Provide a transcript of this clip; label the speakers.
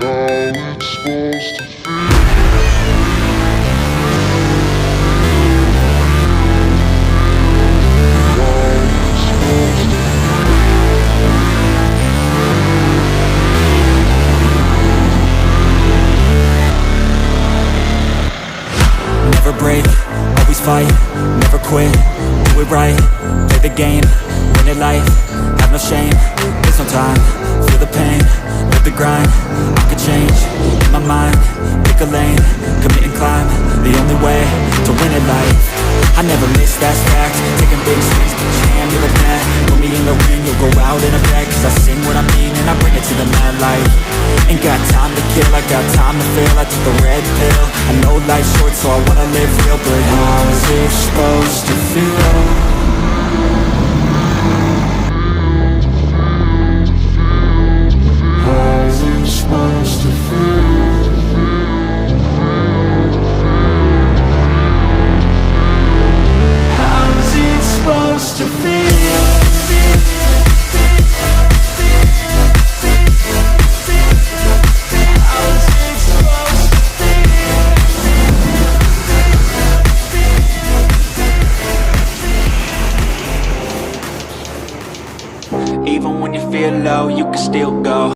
Speaker 1: how it's supposed to feel.
Speaker 2: Never break, always fight, never quit, do it right, play the game, win it life, have no shame, there's no time, feel the pain, live the grind, I could change, in my mind, pick a lane, commit and climb, the only way to win it life. I never miss, that's fact, taking big swings, put your hand to the bat, put me in the ring, you'll go out in a bag, cause I sing what I mean and I bring it to the mad light. Ain't got time to kill, I got time to feel, I took the red pill, I know life's short so I wanna live real, but how is it supposed to feel?
Speaker 1: How's it supposed to feel?
Speaker 2: How's it supposed to feel? Even when you feel low, you can still go.